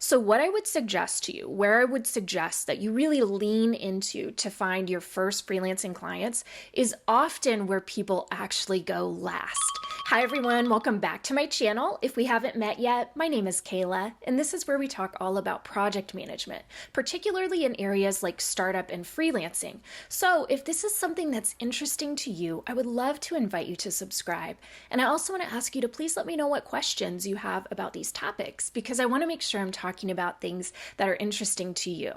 So what I would suggest to you, where I would suggest that you really lean into to find your first freelancing clients is often where people actually go last. Hi everyone, welcome back to my channel. If we haven't met yet, my name is Kayla, and this is where we talk all about project management, particularly in areas like startup and freelancing. So if this is something that's interesting to you, I would love to invite you to subscribe. And I also want to ask you to please let me know what questions you have about these topics, because I want to make sure I'm talking about things that are interesting to you.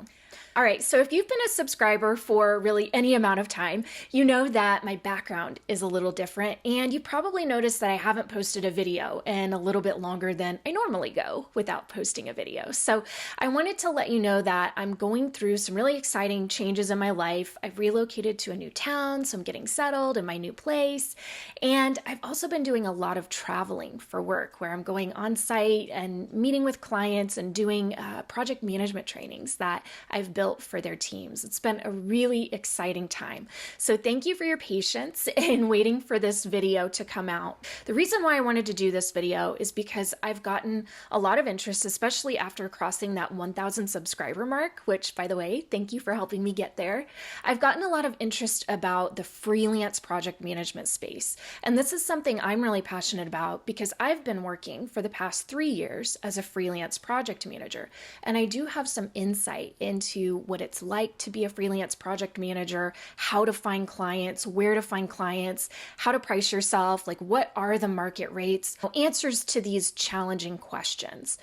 All right, so if you've been a subscriber for really any amount of time, you know that my background is a little different, and you probably noticed that I haven't posted a video in a little bit longer than I normally go without posting a video. So I wanted to let you know that I'm going through some really exciting changes in my life. I've relocated to a new town, so I'm getting settled in my new place, and I've also been doing a lot of traveling for work, where I'm going on site and meeting with clients and doing project management trainings that I've built for their teams. It's been a really exciting time. So thank you for your patience in waiting for this video to come out. The reason why I wanted to do this video is because I've gotten a lot of interest, especially after crossing that 1,000 subscriber mark, which, by the way, thank you for helping me get there. I've gotten a lot of interest about the freelance project management space. And this is something I'm really passionate about because I've been working for the past 3 years as a freelance project manager. And I do have some insight into what it's like to be a freelance project manager, how to find clients, where to find clients, how to price yourself, like what are the market rates, answers to these challenging questions.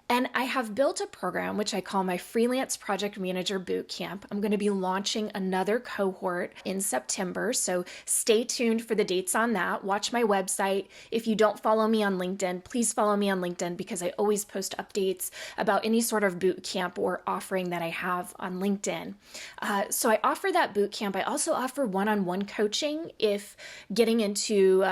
And I have built a program which I call my Freelance Project Manager Bootcamp. I'm going to be launching another cohort in September, so stay tuned for the dates on that. Watch my website. If you don't follow me on LinkedIn, please follow me on LinkedIn because I always post updates about any sort of bootcamp or offering that I have on LinkedIn. So I offer that bootcamp. I also offer one-on-one coaching if getting into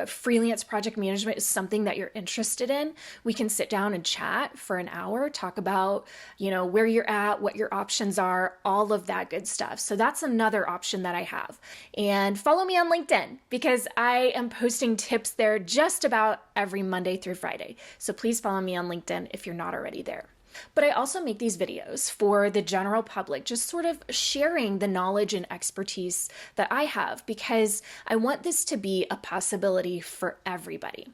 freelance project management is something that you're interested in. We can sit down and chat for an hour, talk about, where you're at, what your options are, all of that good stuff. So that's another option that I have. And follow me on LinkedIn because I am posting tips there just about every Monday through Friday. So please follow me on LinkedIn if you're not already there. But I also make these videos for the general public, just sort of sharing the knowledge and expertise that I have because I want this to be a possibility for everybody.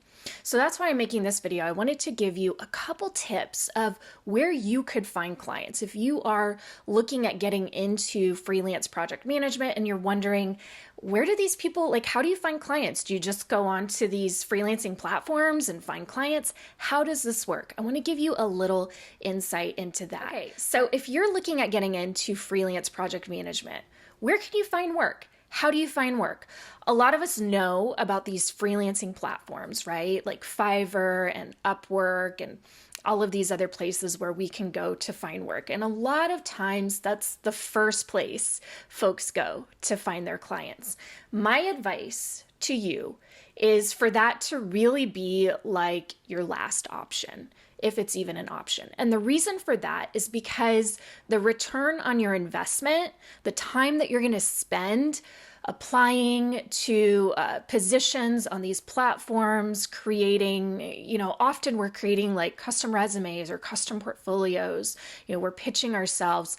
So that's why I'm making this video. I wanted to give you a couple tips of where you could find clients. If you are looking at getting into freelance project management and you're wondering, where do these people, how do you find clients? Do you just go on to these freelancing platforms and find clients? How does this work? I want to give you a little insight into that. Okay, so if you're looking at getting into freelance project management, where can you find work? How do you find work? A lot of us know about these freelancing platforms, right? Like Fiverr and Upwork and all of these other places where we can go to find work. And a lot of times that's the first place folks go to find their clients. My advice to you is for that to really be like your last option, if it's even an option. And the reason for that is because the return on your investment, the time that you're going to spend applying to positions on these platforms, creating, often we're creating like custom resumes or custom portfolios, we're pitching ourselves.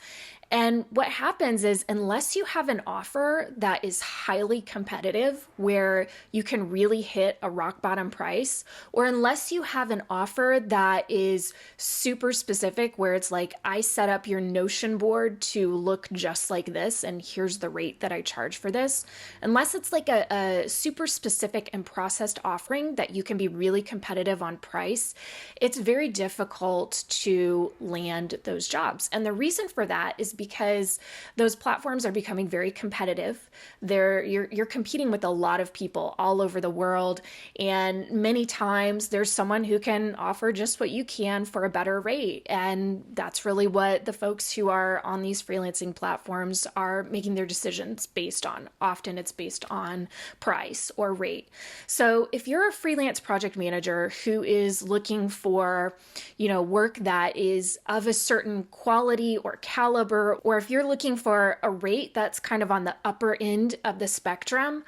And what happens is unless you have an offer that is highly competitive where you can really hit a rock bottom price, or unless you have an offer that is super specific where it's like, I set up your Notion board to look just like this and here's the rate that I charge for this, unless it's like a super specific and processed offering that you can be really competitive on price, it's very difficult to land those jobs. And the reason for that is because those platforms are becoming very competitive. You're competing with a lot of people all over the world, and many times there's someone who can offer just what you can for a better rate, and that's really what the folks who are on these freelancing platforms are making their decisions based on. Often it's based on price or rate. So if you're a freelance project manager who is looking for, work that is of a certain quality or caliber, or if you're looking for a rate that's kind of on the upper end of the spectrum,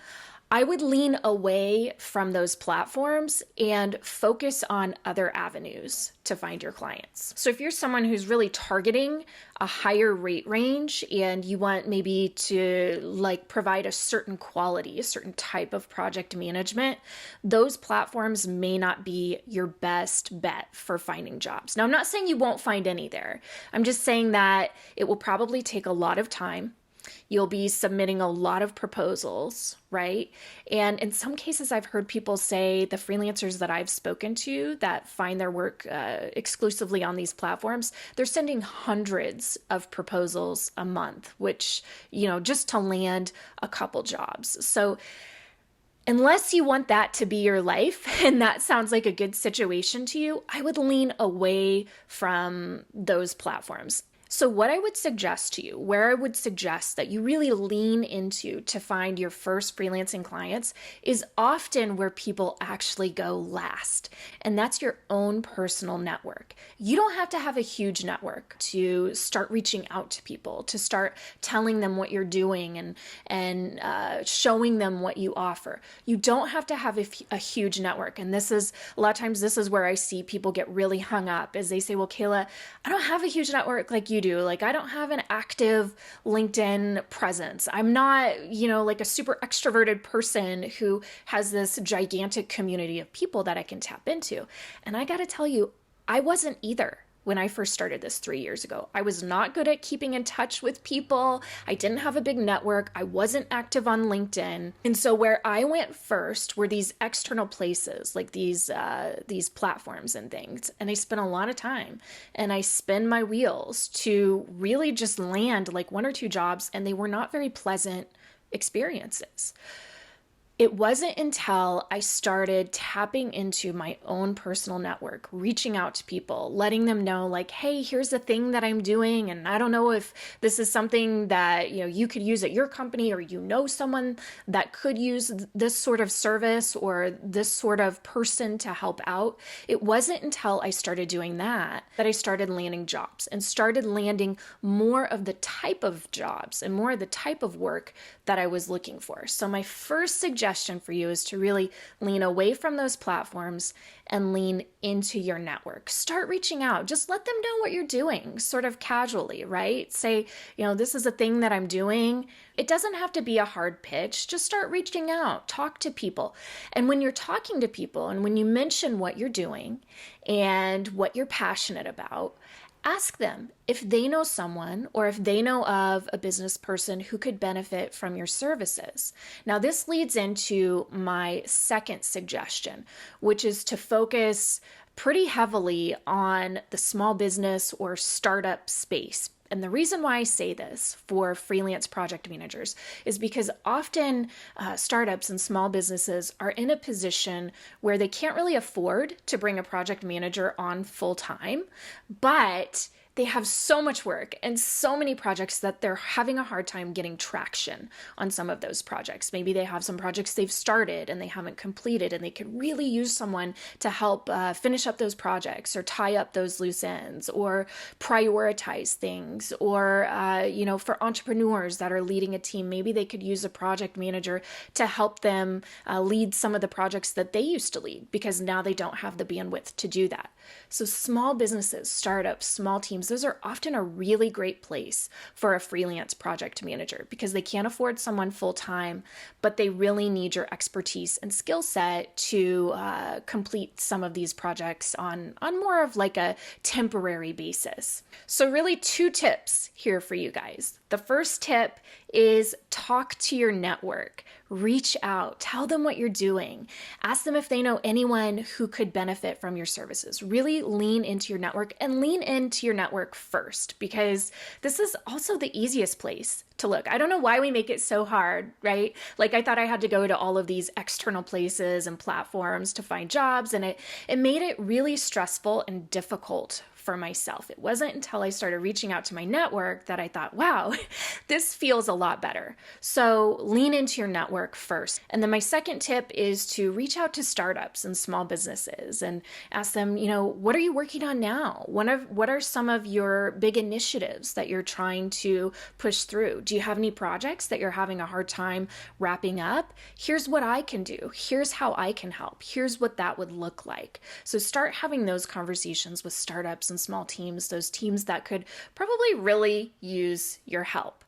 I would lean away from those platforms and focus on other avenues to find your clients. So if you're someone who's really targeting a higher rate range and you want maybe to provide a certain quality, a certain type of project management, those platforms may not be your best bet for finding jobs. Now, I'm not saying you won't find any there. I'm just saying that it will probably take a lot of time. You'll be submitting a lot of proposals, right? And in some cases, I've heard people say, the freelancers that I've spoken to that find their work exclusively on these platforms, they're sending hundreds of proposals a month, which, just to land a couple jobs. So unless you want that to be your life, and that sounds like a good situation to you, I would lean away from those platforms. So what I would suggest to you, where I would suggest that you really lean into to find your first freelancing clients, is often where people actually go last. And that's your own personal network. You don't have to have a huge network to start reaching out to people, to start telling them what you're doing and showing them what you offer. You don't have to have a huge network. And this is, a lot of times this is where I see people get really hung up, as they say, well, Kayla, I don't have a huge network like you do. I don't have an active LinkedIn presence. I'm not, a super extroverted person who has this gigantic community of people that I can tap into. And I got to tell you, I wasn't either. When I first started this 3 years ago, I was not good at keeping in touch with people. I didn't have a big network. I wasn't active on LinkedIn. And so where I went first were these external places, like these platforms and things. And I spent a lot of time and I spin my wheels to really just land one or two jobs, and they were not very pleasant experiences. It wasn't until I started tapping into my own personal network, reaching out to people, letting them know hey, here's the thing that I'm doing. And I don't know if this is something that, you could use at your company, or someone that could use this sort of service or this sort of person to help out. It wasn't until I started doing that I started landing jobs and started landing more of the type of jobs and more of the type of work that I was looking for. So my first suggestion for you is to really lean away from those platforms and lean into your network. Start reaching out. Just let them know what you're doing, sort of casually, right? Say, this is a thing that I'm doing. It doesn't have to be a hard pitch. Just start reaching out. Talk to people. And when you're talking to people and when you mention what you're doing and what you're passionate about, ask them if they know someone or if they know of a business person who could benefit from your services. Now, this leads into my second suggestion, which is to focus pretty heavily on the small business or startup space. And the reason why I say this for freelance project managers is because often startups and small businesses are in a position where they can't really afford to bring a project manager on full time, but they have so much work and so many projects that they're having a hard time getting traction on some of those projects. Maybe they have some projects they've started and they haven't completed, and they could really use someone to help finish up those projects or tie up those loose ends or prioritize things. Or, for entrepreneurs that are leading a team, maybe they could use a project manager to help them lead some of the projects that they used to lead, because now they don't have the bandwidth to do that. So small businesses, startups, small teams, those are often a really great place for a freelance project manager, because they can't afford someone full time, but they really need your expertise and skill set to complete some of these projects on more of a temporary basis. So really 2 tips here for you guys. The first tip is talk to your network. Reach out, tell them what you're doing, ask them if they know anyone who could benefit from your services. Really lean into your network, and lean into your network first, because this is also the easiest place to look. I don't know why we make it so hard, right? I thought I had to go to all of these external places and platforms to find jobs, and it made it really stressful and difficult for for myself. It wasn't until I started reaching out to my network that I thought, wow, this feels a lot better. So lean into your network first. And then my second tip is to reach out to startups and small businesses and ask them, what are you working on now? What are some of your big initiatives that you're trying to push through? Do you have any projects that you're having a hard time wrapping up? Here's what I can do. Here's how I can help. Here's what that would look like. So start having those conversations with startups and small teams, those teams that could probably really use your help.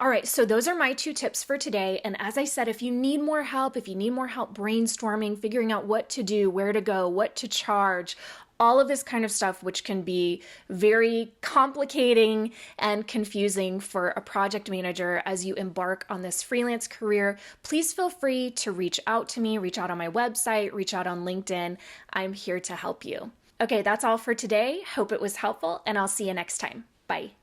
All right, so those are my 2 tips for today. And as I said, if you need more help brainstorming, figuring out what to do, where to go, what to charge, all of this kind of stuff, which can be very complicating and confusing for a project manager as you embark on this freelance career, please feel free to reach out to me, reach out on my website, reach out on LinkedIn. I'm here to help you. Okay, that's all for today. Hope it was helpful, and I'll see you next time. Bye.